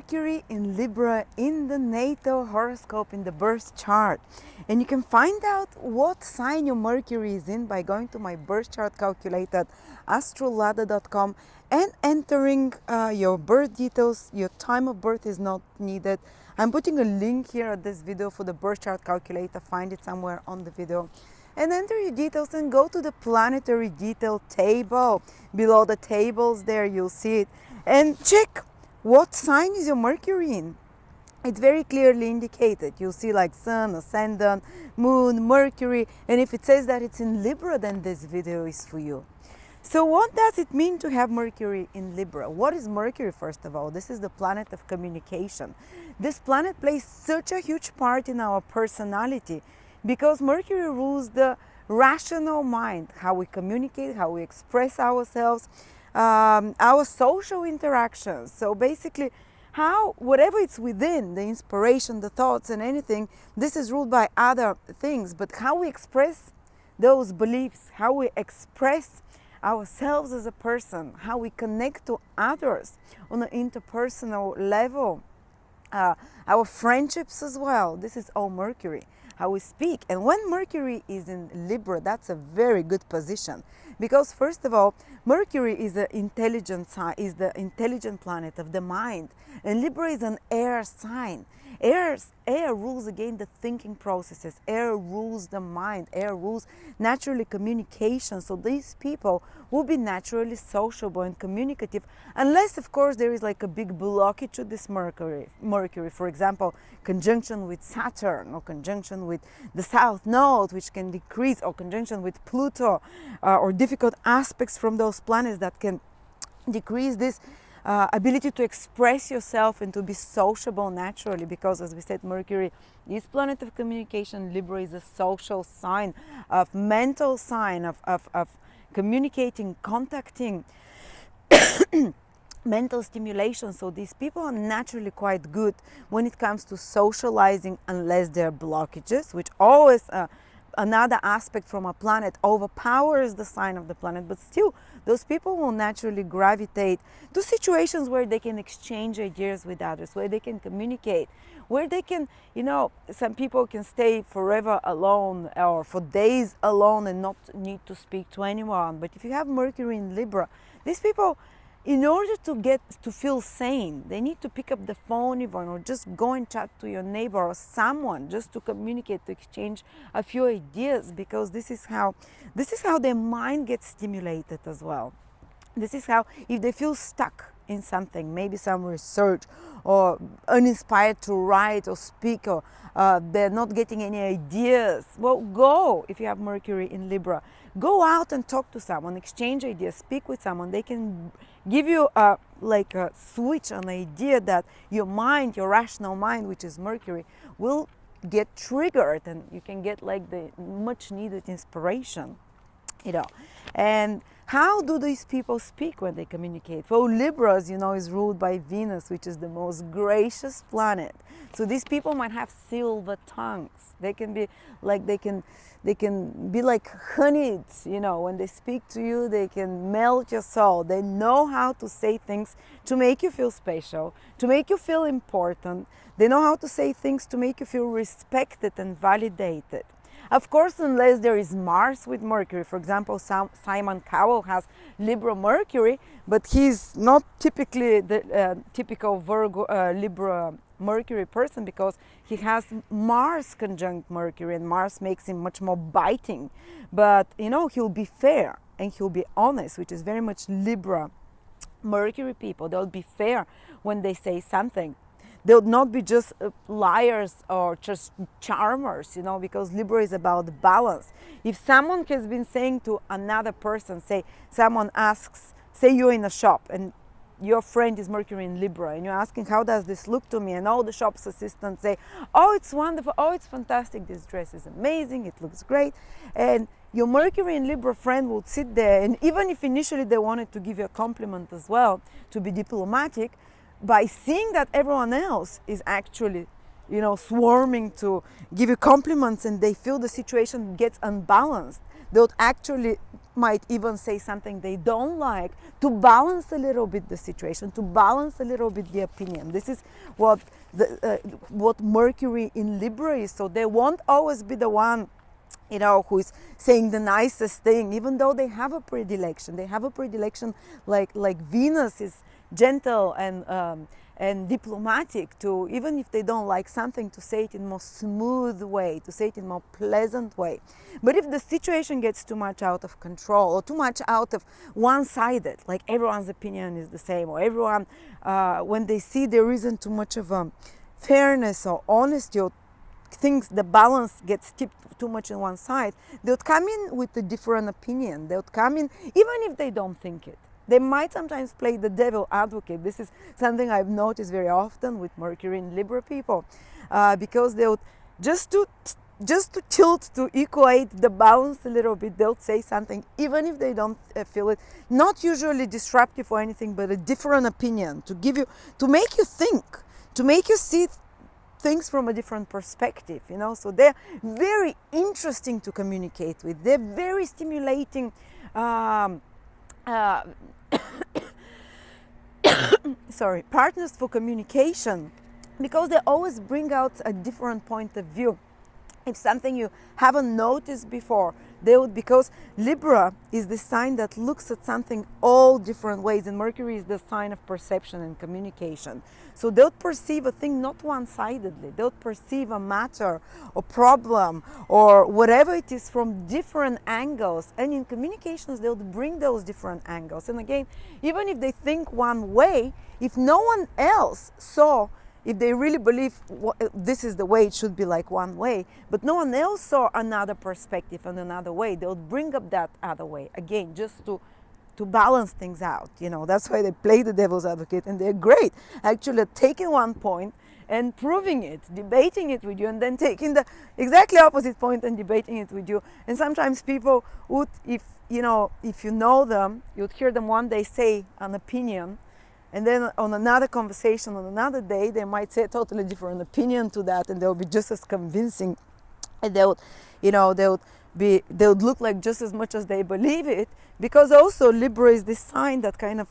Mercury in Libra in the natal horoscope in the birth chart. And you can find out what sign your Mercury is in by going to my birth chart calculator at AstroLada.com and entering your birth details. Your time of birth is not needed. I'm putting a link here at this video for the birth chart calculator. Find it somewhere on the video. And enter your details and go to the planetary detail table. Below the tables there, you'll see it. And check what sign is your Mercury in. It's very clearly indicated. You'll see like Sun, Ascendant, Moon, Mercury. And if it says that it's in Libra, then this video is for you. So what does it mean to have Mercury in Libra? What is Mercury, first of all? This is the planet of communication. This planet plays such a huge part in our personality because Mercury rules the rational mind, how we communicate, how we express ourselves, our social interactions. So basically, how whatever it's within, the inspiration, the thoughts and anything, this is ruled by other things. But how we express those beliefs, how we express ourselves as a person, how we connect to others on an interpersonal level, our friendships as well. This is all Mercury, how we speak. And when Mercury is in Libra, that's a very good position because first of all, Mercury is the intelligent planet of the mind, and Libra is an air sign. Air rules again the thinking processes. Air rules the mind. Air rules naturally communication. So these people will be naturally sociable and communicative, unless of course there is like a big blockage to this Mercury. For example, conjunction with Saturn, or conjunction with the South Node, which can decrease, or conjunction with Pluto, or difficult aspects from those planets that can decrease this ability to express yourself and to be sociable naturally, because as we said, Mercury is planet of communication. Libra is a social sign, of mental sign, of communicating, contacting, mental stimulation. So these people are naturally quite good when it comes to socializing, unless there are blockages, which always another aspect from a planet overpowers the sign of the planet. But still, those people will naturally gravitate to situations where they can exchange ideas with others, where they can communicate, where they can, some people can stay forever alone or for days alone and not need to speak to anyone. But if you have Mercury in Libra, these people, in order to feel sane, they need to pick up the phone even, or just go and chat to your neighbor or someone, just to communicate, to exchange a few ideas, because this is how their mind gets stimulated as well. This is how, if they feel stuck in something, maybe some research, or uninspired to write or speak, or they're not getting any ideas, well, go, if you have Mercury in Libra, go out and talk to someone, exchange ideas, speak with someone. They can give you a switch, an idea that your mind, your rational mind, which is Mercury, will get triggered, and you can get like the much needed inspiration, And how do these people speak when they communicate? Well, Libras, is ruled by Venus, which is the most gracious planet. So these people might have silver tongues. They can be like, they can be like honeyed, when they speak to you, they can melt your soul. They know how to say things to make you feel special, to make you feel important. They know how to say things to make you feel respected and validated. Of course, unless there is Mars with Mercury. For example, Simon Cowell has Libra Mercury, but he's not typically the typical Virgo Libra Mercury person, because he has Mars conjunct Mercury, and Mars makes him much more biting. But he'll be fair and he'll be honest, which is very much Libra Mercury people. They'll be fair when they say something. They'll not be just liars or just charmers, because Libra is about balance. If someone has been saying to another person, say you're in a shop and your friend is Mercury in Libra, and you're asking, how does this look to me? And all the shop's assistants say, oh, it's wonderful, oh, it's fantastic, this dress is amazing, it looks great. And your Mercury in Libra friend will sit there, and even if initially they wanted to give you a compliment as well, to be diplomatic, by seeing that everyone else is actually swarming to give you compliments, and they feel the situation gets unbalanced, they'll actually might even say something they don't like to balance a little bit the situation, to balance a little bit the opinion. This is what what Mercury in Libra is. So they won't always be the one who is saying the nicest thing, even though they have a predilection. They have a predilection, like Venus is gentle and diplomatic, to, even if they don't like something, to say it in a more smooth way, to say it in a more pleasant way. But if the situation gets too much out of control, or too much out of one-sided, like everyone's opinion is the same, or everyone, when they see there isn't too much of fairness or honesty, or things, the balance gets tipped too much in one side, they'll come in with a different opinion. They'll come in even if they don't think it. They might sometimes play the devil advocate. This is something I've noticed very often with Mercury in Libra people, because they'll just to tilt, to equate the balance a little bit, they'll say something even if they don't feel it, not usually disruptive or anything, but a different opinion, to make you think, to make you see things from a different perspective, so they're very interesting to communicate with. They're very stimulating partners for communication, because they always bring out a different point of view. If something you haven't noticed before, because Libra is the sign that looks at something all different ways, and Mercury is the sign of perception and communication. So they'll perceive a thing not one-sidedly. They'll perceive a matter or problem or whatever it is from different angles. And in communications, they'll bring those different angles. And again, even if they think one way, if no one else saw, if they really believe this is the way it should be, like one way, but no one else saw another perspective and another way, they'll bring up that other way, again, just to balance things out. That's why they play the devil's advocate, and they're great actually at taking one point and proving it, debating it with you, and then taking the exactly opposite point and debating it with you. And sometimes people would, if you know them, you'd hear them one day say an opinion, and then on another conversation, on another day, they might say a totally different opinion to that, and they'll be just as convincing, and they would look like just as much as they believe it, because also Libra is this sign that kind of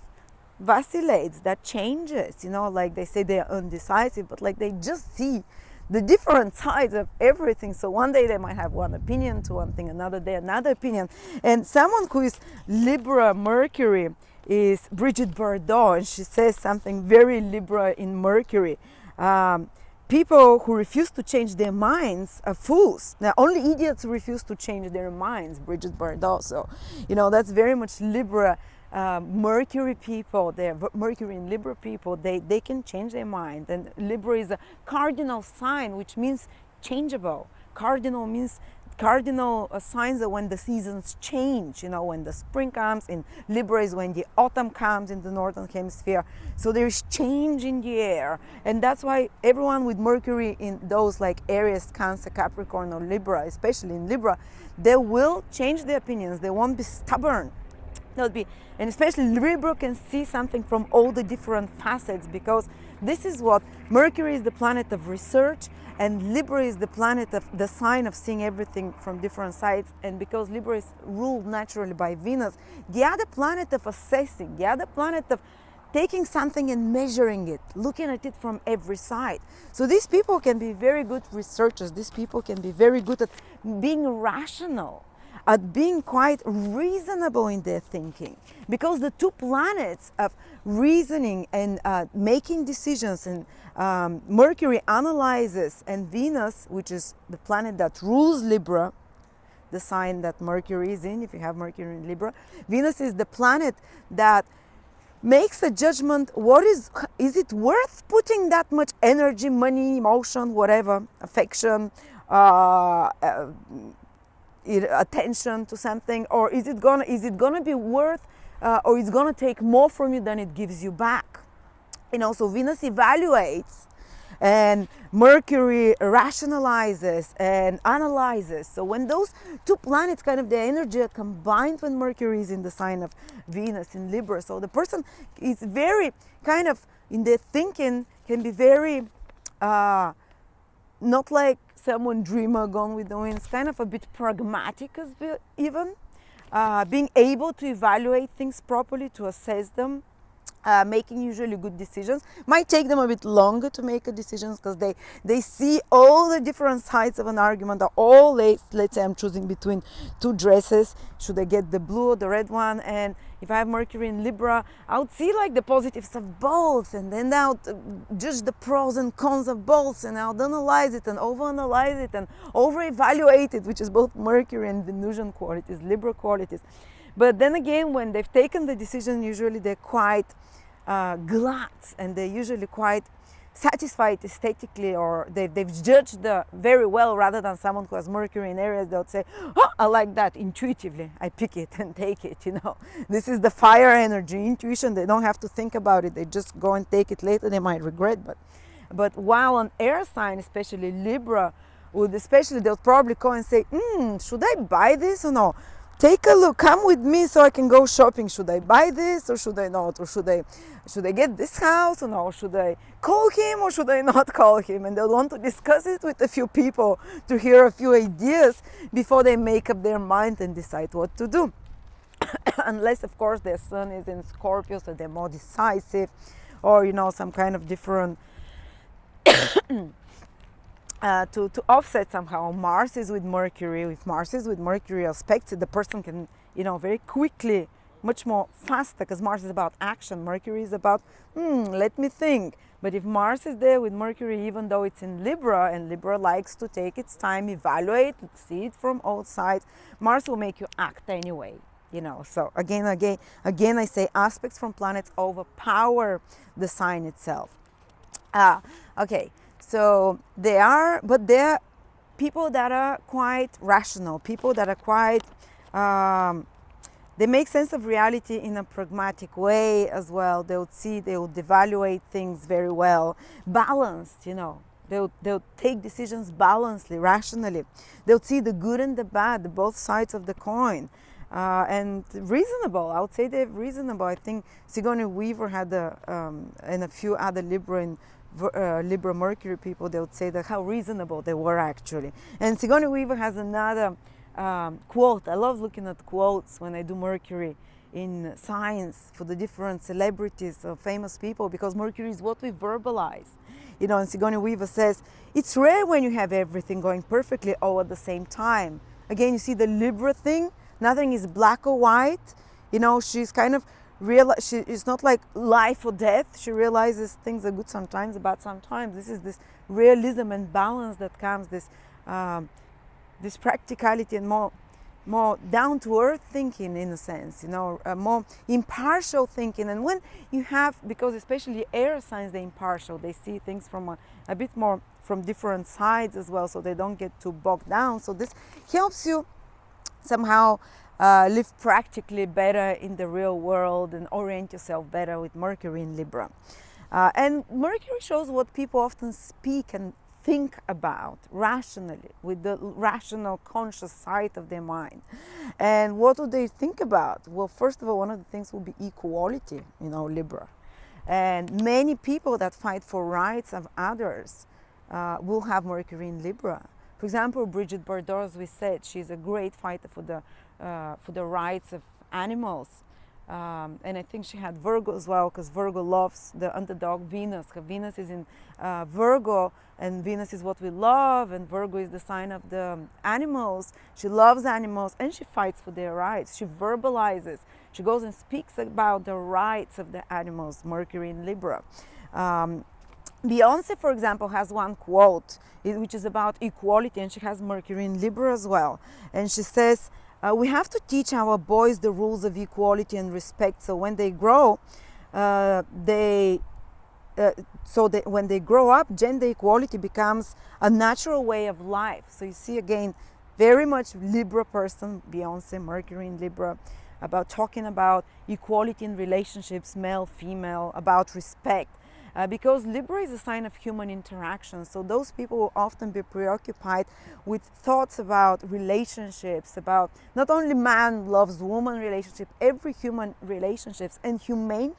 vacillates, that changes, like they say they're undecisive, but like they just see the different sides of everything. So one day they might have one opinion to one thing, another day another opinion. And someone who is Libra Mercury is Bridget Bardot, and she says something very Libra in Mercury. People who refuse to change their minds are fools. Now, only idiots refuse to change their minds, Bridget Bardot. So, that's very much Libra. Mercury people, they're Mercury and Libra people, they can change their mind. And Libra is a cardinal sign, which means changeable. Cardinal means signs are when the seasons change, when the spring comes. In Libra is when the autumn comes in the northern hemisphere. So there is change in the air, and that's why everyone with Mercury in those like Aries, Cancer, Capricorn, or Libra, especially in Libra, they will change their opinions. They won't be stubborn. And especially Libra can see something from all the different facets, because this is what Mercury is, the planet of research, and Libra is the planet of the sign of seeing everything from different sides. And because Libra is ruled naturally by Venus, the other planet of assessing, the other planet of taking something and measuring it, looking at it from every side. So these people can be very good researchers. These people can be very good at being rational, at being quite reasonable in their thinking, because the two planets of reasoning and making decisions, and Mercury analyzes, and Venus, which is the planet that rules Libra, the sign that Mercury is in, if you have Mercury in Libra, Venus is the planet that makes a judgment. Is it worth putting that much energy, money, emotion, whatever, affection, attention to something, or is it gonna be worth, or it's gonna take more from you than it gives you back? So Venus evaluates, and Mercury rationalizes and analyzes. So when those two planets, kind of their energy are combined, when Mercury is in the sign of Venus in Libra, so the person is very kind of in their thinking can be very not like someone dreamer gone with the wind. It's kind of a bit pragmatic as even. Being able to evaluate things properly, to assess them, making usually good decisions. Might take them a bit longer to make a decision because they see all the different sides of an argument. All let's say I'm choosing between two dresses. Should I get the blue or the red one? And if I have Mercury in Libra, I would see like the positives of both, and then I'll judge the pros and cons of both, and I'll analyze it and overanalyze it and over-evaluate it, which is both Mercury and Venusian qualities, Libra qualities. But then again, when they've taken the decision, usually they're quite glad, and they're usually quite satisfied aesthetically, or they've judged very well, rather than someone who has Mercury in Aries. They'll say, oh, I like that intuitively, I pick it and take it, this is the fire energy, intuition. They don't have to think about it, they just go and take it. Later they might regret, but while an air sign, especially Libra, they'll probably go and say, should I buy this or no? Take a look, come with me so I can go shopping. Should I buy this or should I not? Or should I get this house or no? Should I call him or should I not call him? And they'll want to discuss it with a few people to hear a few ideas before they make up their mind and decide what to do. Unless, of course, their sun is in Scorpio, so they're more decisive, or some kind of different to offset somehow. Mars is with Mercury. If Mars is with Mercury aspected, the person can, very quickly, much more faster, because Mars is about action. Mercury is about, let me think. But if Mars is there with Mercury, even though it's in Libra, and Libra likes to take its time, evaluate, see it from all sides, Mars will make you act anyway. So again, I say aspects from planets overpower the sign itself. Okay. So they're people that are quite rational, people that are quite, they make sense of reality in a pragmatic way as well. They would evaluate things very well, balanced, they'll take decisions balancedly, rationally. They'll see the good and the bad, both sides of the coin. And reasonable, I would say they're reasonable. I think Sigourney Weaver had and a few other Libra Mercury people, they would say that how reasonable they were actually. And Sigourney Weaver has another quote. I love looking at quotes when I do Mercury in science for the different celebrities or famous people, because Mercury is what we verbalize. And Sigourney Weaver says, it's rare when you have everything going perfectly all at the same time. Again, you see the Libra thing, nothing is black or white. She's kind of it's not like life or death. She realizes things are good sometimes, bad sometimes. This is this realism and balance that comes, this practicality and more down to earth thinking, in a sense, more impartial thinking. And when you have, because especially air signs, they're impartial, they see things from a bit more from different sides as well, so they don't get too bogged down. So this helps you somehow live practically better in the real world and orient yourself better with Mercury in Libra. And Mercury shows what people often speak and think about rationally, with the rational, conscious side of their mind. And what do they think about? Well, first of all, one of the things will be equality, Libra. And many people that fight for rights of others will have Mercury in Libra. For example, Brigitte Bardot, as we said, she's a great fighter for the rights of animals. And I think she had Virgo as well, because Virgo loves the underdog Venus. Venus is in Virgo, and Venus is what we love, and Virgo is the sign of the animals. She loves animals, and she fights for their rights. She verbalizes. She goes and speaks about the rights of the animals, Mercury in Libra. Beyonce, for example, has one quote which is about equality, and she has Mercury in Libra as well. And she says, we have to teach our boys the rules of equality and respect, so when they grow, when they grow up, gender equality becomes a natural way of life. So you see, again, very much Libra person, Beyonce, Mercury in Libra, about talking about equality in relationships, male, female, about respect. because Libra is a sign of human interaction. So those people will often be preoccupied with thoughts about relationships, about not only man loves woman relationship, every human relationships, and humane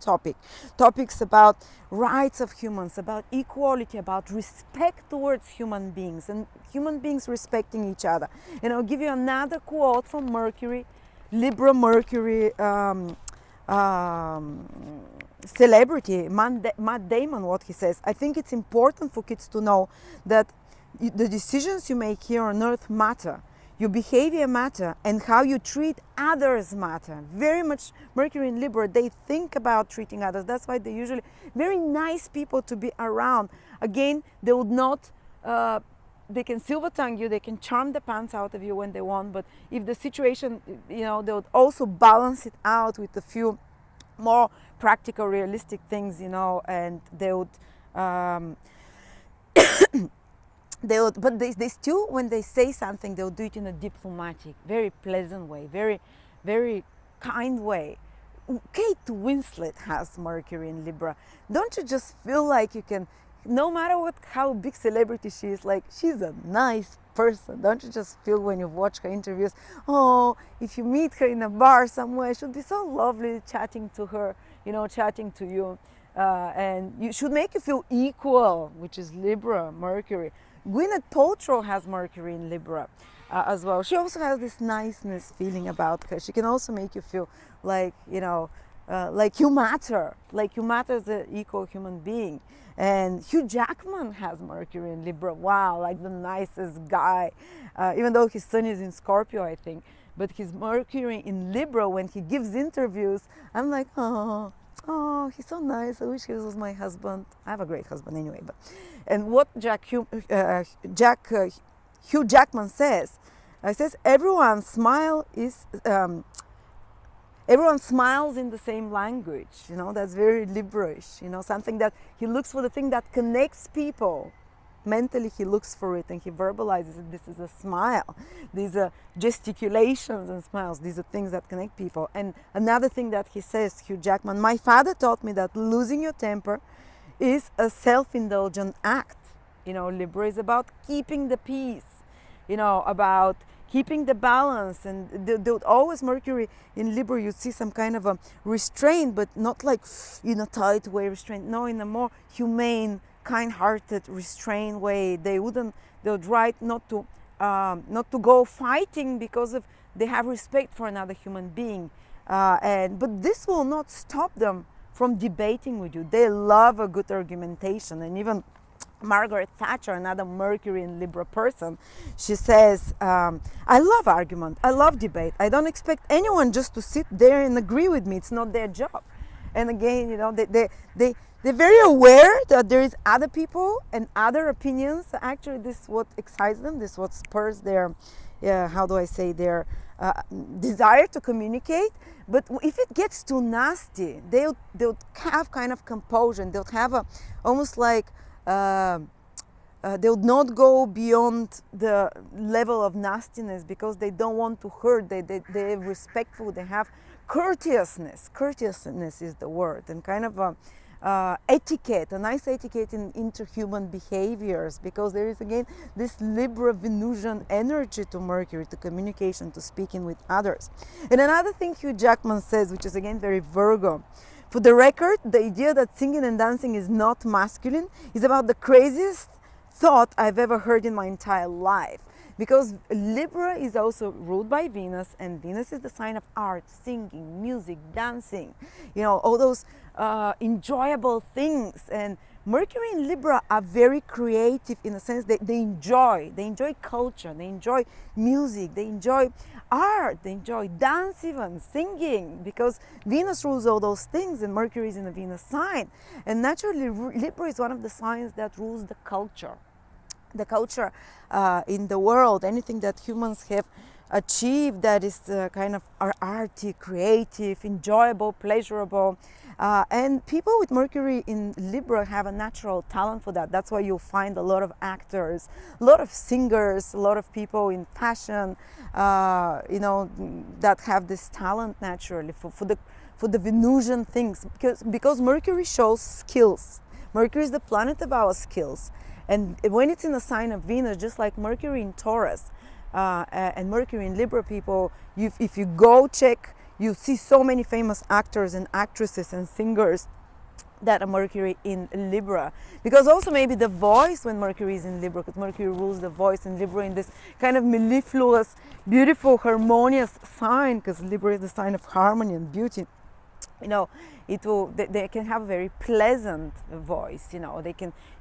topics about rights of humans, about equality, about respect towards human beings, and human beings respecting each other. And I'll give you another quote from Mercury, Libra Mercury celebrity, Matt Damon, what he says. I think it's important for kids to know that the decisions you make here on earth matter, your behavior matter, and how you treat others matter. Very much Mercury in Libra, they think about treating others. That's why they're usually very nice people to be around. Again, they would not they can silver tongue you, they can charm the pants out of you when they want, but if the situation, they would also balance it out with a few more practical, realistic things, and they would but they still, when they say something, they'll do it in a diplomatic, very pleasant way, very, very kind way. Kate Winslet has Mercury in Libra. Don't you just feel like you can, no matter how big celebrity she is, like, she's a nice person? Don't you just feel when you watch her interviews, oh, if you meet her in a bar somewhere, it should be so lovely chatting to her, chatting to you, and you should make you feel equal, which is Libra Mercury. Gwyneth Paltrow has Mercury in Libra as well. She also has this niceness feeling about her. She can also make you feel like, like you matter as an equal human being. And Hugh Jackman has Mercury in Libra. Wow, like the nicest guy, even though his sun is in Scorpio, I think. But his Mercury in Libra, when he gives interviews, I'm like, oh, he's so nice. I wish he was my husband. I have a great husband anyway. And what Hugh Jackman says, everyone smiles in the same language. That's very Libra-ish. Something that he looks for, the thing that connects people. Mentally, he looks for it and he verbalizes it. This is a smile. These are gesticulations and smiles. These are things that connect people. And another thing that he says, Hugh Jackman, my father taught me that losing your temper is a self-indulgent act. Libra is about keeping the peace, about keeping the balance. And they would always, Mercury in Libra, you'd see some kind of a restraint, but not like in a tight way restraint. No, in a more humane, kind-hearted, restrained way. They would try not to go fighting because they have respect for another human being. But this will not stop them from debating with you. They love a good argumentation. And even Margaret Thatcher, another Mercury in Libra person, she says, I love argument, I love debate. I don't expect anyone just to sit there and agree with me. It's not their job. And again, they're very aware that there is other people and other opinions. Actually, this is what excites them. This is what spurs their, their desire to communicate. But if it gets too nasty, they'll have kind of composure. They'll have almost like they'll not go beyond the level of nastiness because they don't want to hurt. They're respectful. They have courteousness. Courteousness is the word, and kind of etiquette, a nice etiquette in interhuman behaviors, because there is again this Libra Venusian energy to Mercury, to communication, to speaking with others. And another thing Hugh Jackman says, which is again very Virgo, for the record, the idea that singing and dancing is not masculine is about the craziest thought I've ever heard in my entire life. Because Libra is also ruled by Venus, and Venus is the sign of art, singing, music, dancing, all those enjoyable things. And Mercury and Libra are very creative in the sense that they enjoy culture, they enjoy music, they enjoy art, they enjoy dance, even singing, because Venus rules all those things and Mercury is in the Venus sign. And naturally, Libra is one of the signs that rules the culture in the world. Anything that humans have achieved that is kind of arty, creative, enjoyable, pleasurable. And people with Mercury in Libra have a natural talent for that. That's why you'll find a lot of actors, a lot of singers, a lot of people in fashion, that have this talent naturally for the Venusian things, because Mercury shows skills. Mercury is the planet of our skills. And when it's in the sign of Venus, just like Mercury in Taurus and Mercury in Libra people, if you go check, you see so many famous actors and actresses and singers that are Mercury in Libra. Because also maybe the voice when Mercury is in Libra, because Mercury rules the voice in Libra in this kind of mellifluous, beautiful, harmonious sign, because Libra is the sign of harmony and beauty. You know, they can have a very pleasant voice. You know,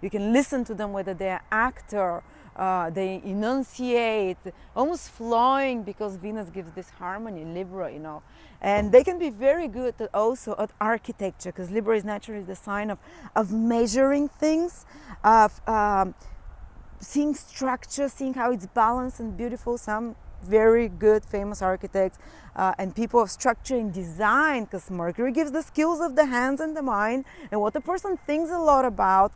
you can listen to them whether they're actor, they enunciate, almost flowing, because Venus gives this harmony, Libra, you know. And they can be very good also at architecture, because Libra is naturally the sign of measuring things, of seeing structure, seeing how it's balanced and beautiful. Some very good famous architects and people of structure and design, because Mercury gives the skills of the hands and the mind, and what the person thinks a lot about,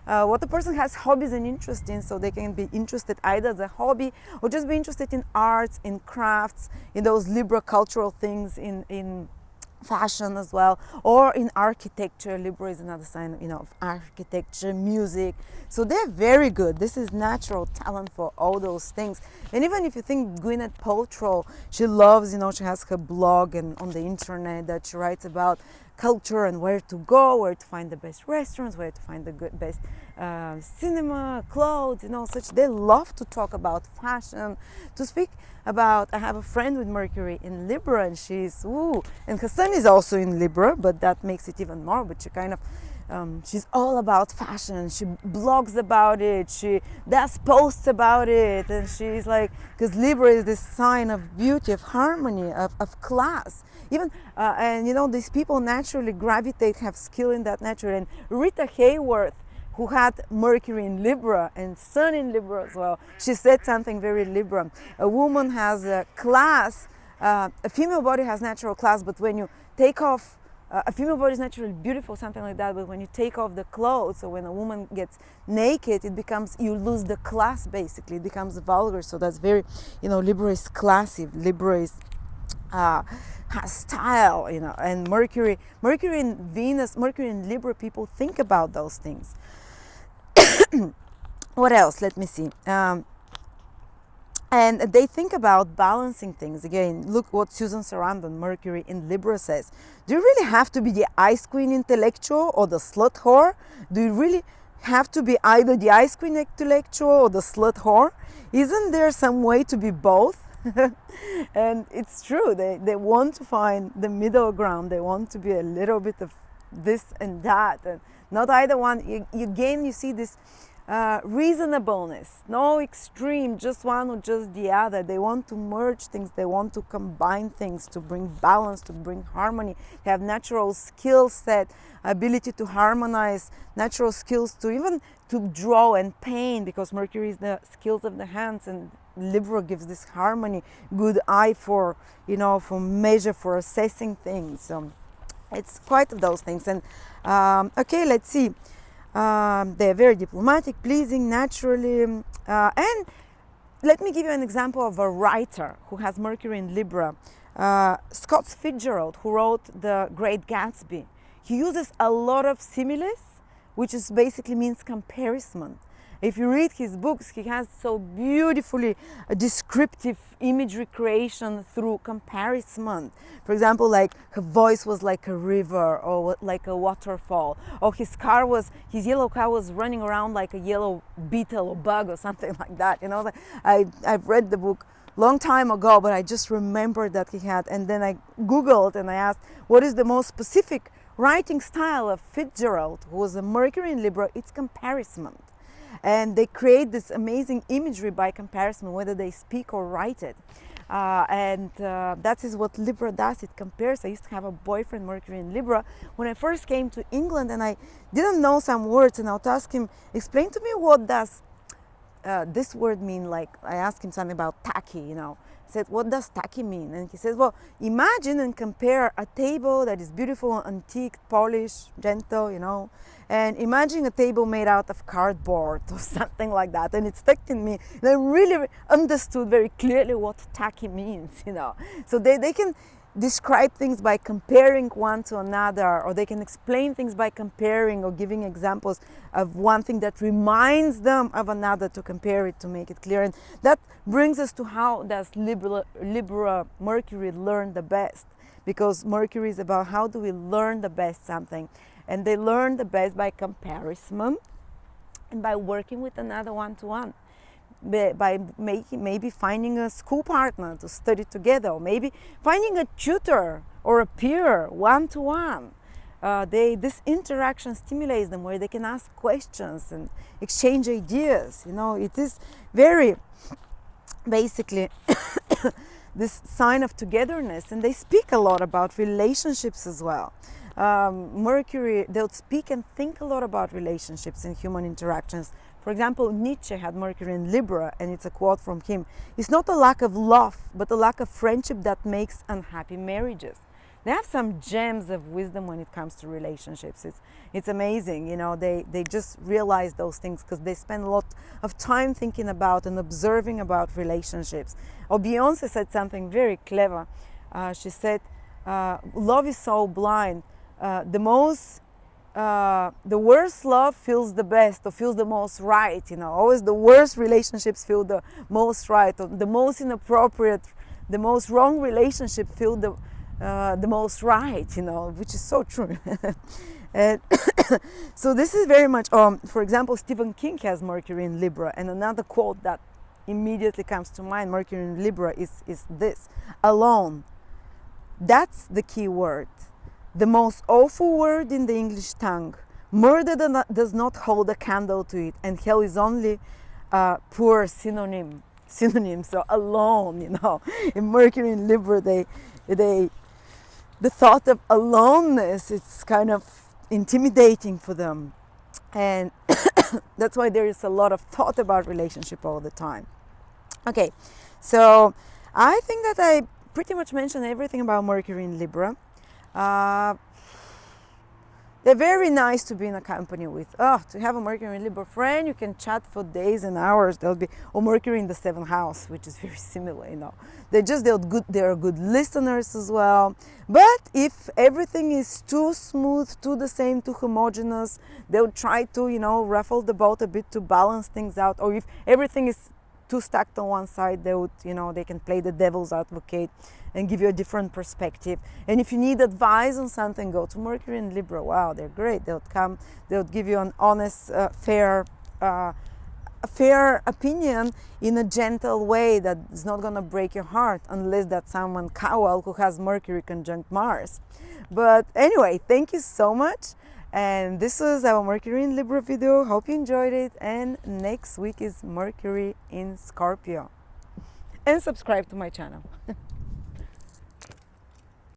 what the person has hobbies and interest in, so they can be interested either as a hobby or just be interested in arts, in crafts, in those Libra cultural things, in fashion as well, or in architecture. Libra is another sign, you know, of architecture, music. So they're very good. This is natural talent for all those things. And even if you think Gwyneth Paltrow, she loves, you know, she has her blog and on the internet that she writes about culture and where to go, where to find the best restaurants, where to find the best cinema, clothes, you know, such. They love to talk about fashion, to speak about. I have a friend with Mercury in Libra, and she's and her sun is also in Libra, but that makes it even more. But she kind of she's all about fashion. She blogs about it, she does posts about it, and she's like, because Libra is this sign of beauty, of harmony, of class. Even and you know, these people naturally gravitate, have skill in that naturally. And Rita Hayworth, who had Mercury in Libra and Sun in Libra as well, she said something very Libra. A woman has a class, a female body has natural class, but when you take off, a female body is naturally beautiful, something like that, but when you take off the clothes, so when a woman gets naked, it becomes, you lose the class basically, it becomes vulgar. So that's very, you know, Libra is classy, Libra is has style, you know. And Mercury in Venus, Mercury in Libra people think about those things. What else? Let me see. And they think about balancing things. Again, look what Susan Sarandon, Mercury in Libra, says. Do you really have to be the ice queen intellectual or the slut whore? Do you really have to be either the ice queen intellectual or the slut whore? Isn't there some way to be both? And it's true, they want to find the middle ground. They want to be a little bit of this and that, and not either one. Again, you see this reasonableness, no extreme, just one or just the other. They want to merge things, they want to combine things to bring balance, to bring harmony. They have natural skill set, ability to harmonize, natural skills to even to draw and paint, because Mercury is the skills of the hands, and Libra gives this harmony, good eye for, you know, for measure, for assessing things. It's quite of those things. And okay, let's see. They're very diplomatic, pleasing, naturally. And let me give you an example of a writer who has Mercury in Libra. Scott Fitzgerald, who wrote The Great Gatsby. He uses a lot of similes, which is basically means comparison. If you read his books, he has so beautifully descriptive imagery creation through comparison. For example, like her voice was like a river or like a waterfall, or his yellow car was running around like a yellow beetle or bug or something like that. You know, I've read the book long time ago, but I just remembered that he had, and then I Googled and I asked, what is the most specific writing style of Fitzgerald, who was a Mercury in Libra? It's comparison. And they create this amazing imagery by comparison, whether they speak or write it. That is what Libra does, it compares. I used to have a boyfriend, Mercury in Libra, when I first came to England, and I didn't know some words, and I would ask him, explain to me what does this word mean. Like, I asked him something about tacky, you know. I said, what does tacky mean? And he says, well, imagine and compare a table that is beautiful, antique, polished, gentle, you know, and imagine a table made out of cardboard or something like that. And it stuck in me. And I really understood very clearly what tacky means, you know. So they can describe things by comparing one to another, or they can explain things by comparing or giving examples of one thing that reminds them of another to compare it to make it clear. And that brings us to how does Libra Mercury learn the best, because Mercury is about how do we learn the best something, and they learn the best by comparison and by working with another one-to-one, by maybe finding a school partner to study together, or maybe finding a tutor or a peer one-to-one. This interaction stimulates them, where they can ask questions and exchange ideas. You know, it is very basically this sign of togetherness, and they speak a lot about relationships as well. Mercury, they'll speak and think a lot about relationships and human interactions. For example, Nietzsche had Mercury in Libra, and it's a quote from him: "It's not a lack of love, but a lack of friendship that makes unhappy marriages." They have some gems of wisdom when it comes to relationships. It's amazing, you know, they just realize those things because they spend a lot of time thinking about and observing about relationships. Or Beyonce said something very clever. She said, love is so blind. The worst love feels the best, or feels the most right. You know, always the worst relationships feel the most right, or the most inappropriate, the most wrong relationship feel the most right. You know, which is so true. And so this is very much. For example, Stephen King has Mercury in Libra, and another quote that immediately comes to mind, Mercury in Libra, is this: "Alone. That's the key word. The most awful word in the English tongue. Murder does not hold a candle to it, and hell is only a poor synonym. So alone, you know." In Mercury in Libra, the thought of aloneness, it's kind of intimidating for them, and that's why there is a lot of thought about relationship all the time. Okay, so I think that I pretty much mentioned everything about Mercury in Libra. They're very nice to be in a company with. To have a Mercury in Libra friend, you can chat for days and hours. They'll be, or Mercury in the 7th house, which is very similar, you know. They're good listeners as well. But if everything is too smooth, too the same, too homogeneous, they'll try to, you know, ruffle the boat a bit to balance things out. Or if everything is too stacked on one side, they would, you know, they can play the devil's advocate and give you a different perspective. And if you need advice on something, go to Mercury and Libra. Wow, they're great. They'll give you an honest, fair opinion in a gentle way that is not going to break your heart, unless that's someone Cowell who has Mercury conjunct Mars. But anyway, thank you so much. And this was our Mercury in Libra video. Hope you enjoyed it. And next week is Mercury in Scorpio. And subscribe to my channel.